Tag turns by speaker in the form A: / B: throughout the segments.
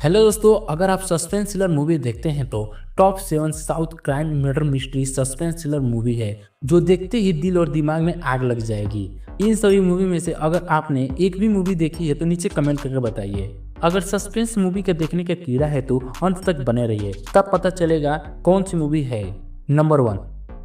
A: Hello दोस्तों, अगर आप सस्पेंस थ्रिलर मूवी देखते हैं तो top 7 south crime murder mystery suspense thriller movie है जो देखते ही दिल और दिमाग में आग लग जाएगी। इन सभी मूवी में से अगर आपने एक भी मूवी देखी है तो नीचे कमेंट करके बताइए। अगर सस्पेंस मूवी के देखने का कीड़ा है तो अंत तक बने रहिए, तब पता चलेगा कौन सी मूवी है। नंबर 1,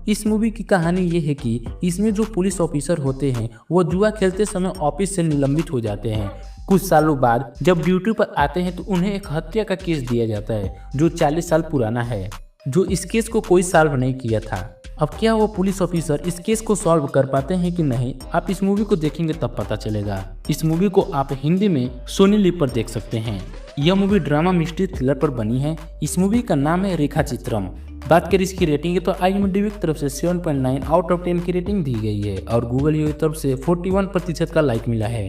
A: इस मूवी की कहानी ये है कि इसमें जो पुलिस ऑफिसर होते हैं वो जुआ खेलते समय ऑफिस से निलंबित हो जाते हैं। कुछ सालों बाद जब ड्यूटी पर आते हैं तो उन्हें एक हत्या का केस दिया जाता है जो 40 साल पुराना है, जो इस केस को कोई सॉल्व नहीं किया था। अब क्या वो पुलिस ऑफिसर इस केस को सॉल्व कर पाते हैं कि नहीं, आप इस मूवी को देखेंगे तब पता चलेगा। इस मूवी को आप हिंदी में सोनी लिव पर देख सकते हैं। यह मूवी ड्रामा मिस्ट्री थ्रिलर पर बनी है। इस मूवी का नाम है रेखा चित्रम। बात करें इसकी रेटिंग की तो IMDb की तरफ से 7.9 आउट ऑफ 10 की रेटिंग दी गई है और गूगल की तरफ से 41% का लाइक मिला है।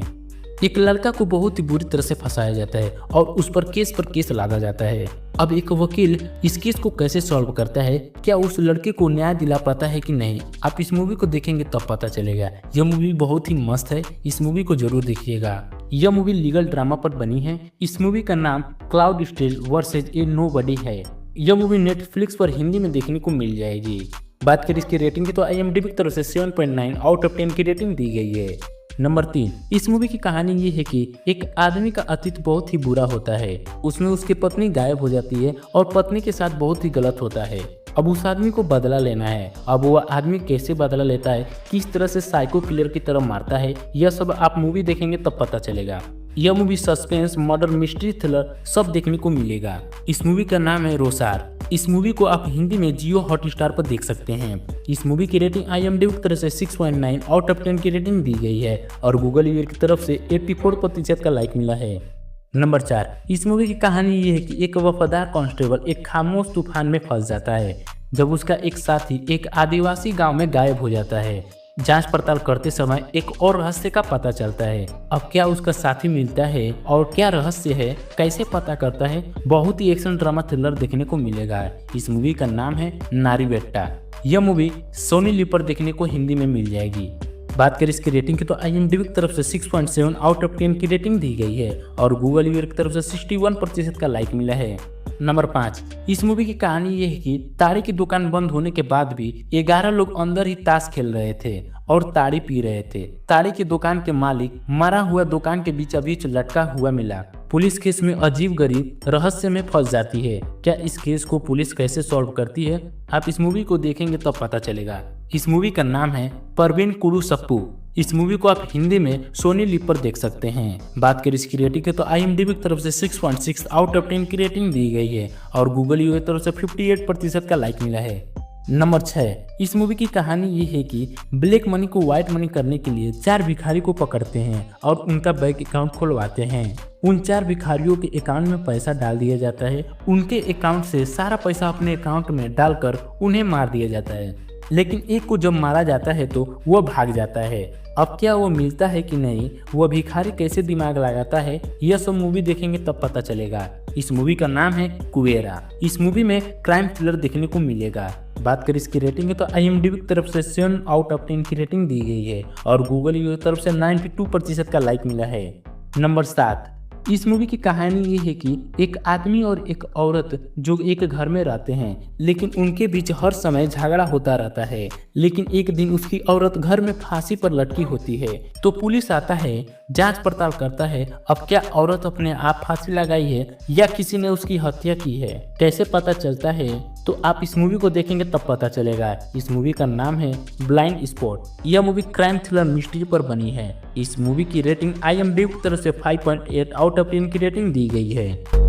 A: एक लड़का को बहुत ही बुरी तरह से फंसाया जाता है और उस पर केस लादा जाता है। अब एक वकील इस केस को कैसे सॉल्व करता है, क्या उस लड़के को न्याय दिला पाता है कि नहीं, आप इस मूवी को देखेंगे तब पता चलेगा। यह मूवी बहुत ही मस्त है, इस मूवी को जरूर देखिएगा। यह मूवी लीगल ड्रामा पर बनी है। इस मूवी का नाम cloud stale versus a nobody है। यह मूवी नेटफ्लिक्स पर हिंदी में देखने को मिल जाएगी। बात करें इसकी रेटिंग की तो IMDb की तरफ से 7.9 आउट ऑफ 10 की रेटिंग दी गई है। नंबर 3, इस मूवी की कहानी ये है कि एक आदमी का अतीत बहुत ही बुरा होता है। उसमें उसकी पत्नी गायब हो जाती है और पत्नी के साथ बहुत ही गलत होता है। अब उस आदमी को बदला लेना है। अब वो आदमी कैसे बदला लेता है, किस तरह से साइको किलर की तरह मारता है, यह सब आप मूवी देखेंगे तब पता चलेगा। यह movie suspense murder mystery thriller सब देखने को मिलेगा। इस मूवी का नाम है रोसार। इस मूवी को आप हिंदी में जियो हॉटस्टार पर देख सकते हैं। इस मूवी की रेटिंग IMDb की तरफ से 6.9 आउट ऑफ 10 की रेटिंग दी गई है और गूगल रिव्यू की तरफ से 84% का लाइक मिला है। नंबर 4, इस मूवी की कहानी ये है कि एक वफादार कांस्टेबल एक खामोश तूफान में फंस जाता है जब उसका एक साथी एक आदिवासी गांव में गायब हो जाता है। जांच पड़ताल करते समय एक और रहस्य का पता चलता है। अब क्या उसका साथी मिलता है और क्या रहस्य है, कैसे पता करता है, बहुत ही एक्शन ड्रामा थ्रिलर देखने को मिलेगा। इस मूवी का नाम है नारी बेट्टा। यह मूवी सोनी लिव पर देखने को हिंदी में मिल जाएगी। बात करें इसकी रेटिंग की तो IMDb की तरफ से 6.7 आउट ऑफ 10 की रेटिंग दी गई है और गूगल रिव्यू की तरफ से 61% का लाइक मिला है। नंबर 5, इस मूवी की कहानी ये है कि ताड़ी की दुकान बंद होने के बाद भी 11 लोग अंदर ही ताश खेल रहे थे और ताड़ी पी रहे थे। ताड़ी की दुकान के मालिक मरा हुआ दुकान के बीच बीच लटका हुआ मिला। पुलिस केस में अजीब गरीब रहस्य में फंस जाती है। क्या इस केस को पुलिस कैसे सॉल्व करती है, आप इस मूवी को देखेंगे तब पता चलेगा। इस मूवी का नाम है परवीन कुरु सप्पू। इस मूवी को आप हिंदी में सोनी लिव पर देख सकते हैं। बात करें इसकी रेटिंग की तो IMDb की तरफ से 6.6 आउट ऑफ 10 की रेटिंग दी गई है और गूगल रिव्यू की तरफ से 58% का लाइक मिला है। नंबर 6, इस मूवी की कहानी ये है कि ब्लैक मनी को व्हाइट मनी करने के लिए 4 भिखारी को पकड़ते हैं और उनका बैंक अकाउंट खुलवाते हैं। उन 4 भिखारियों के अकाउंट में पैसा डाल दिया जाता है। उनके अकाउंट से सारा पैसा अपने अकाउंट में डालकर उन्हें मार दिया जाता है, लेकिन एक को जब मारा जाता है तो वह भाग जाता है। अब क्या वो मिलता है कि नहीं, वह भिखारी कैसे दिमाग लगाता है, यह सब मूवी देखेंगे तब पता चलेगा। इस मूवी का नाम है कुवेरा। इस मूवी में क्राइम थ्रिलर देखने को मिलेगा। बात करें इसकी रेटिंग है तो IMDb की तरफ से 7 आउट ऑफ 10 की रेटिंग दी गई है और गूगल रिव्यू की तरफ से 92% का लाइक मिला है। नंबर 7, इस मूवी की कहानी ये है कि एक आदमी और एक औरत जो एक घर में रहते हैं, लेकिन उनके बीच हर समय झगड़ा होता रहता है। लेकिन एक दिन उसकी औरत घर में फांसी पर लटकी होती है तो पुलिस आता है, जांच पड़ताल करता है। अब क्या औरत अपने आप फांसी लगाई है या किसी ने उसकी हत्या की है, कैसे पता चलता है, तो आप इस मूवी को देखेंगे तब पता चलेगा। इस मूवी का नाम है ब्लाइंड स्पॉट। यह मूवी क्राइम थ्रिलर मिस्ट्री पर बनी है। इस मूवी की रेटिंग IMDb की तरफ से 5.8 आउट ऑफ 10 की रेटिंग दी गई है।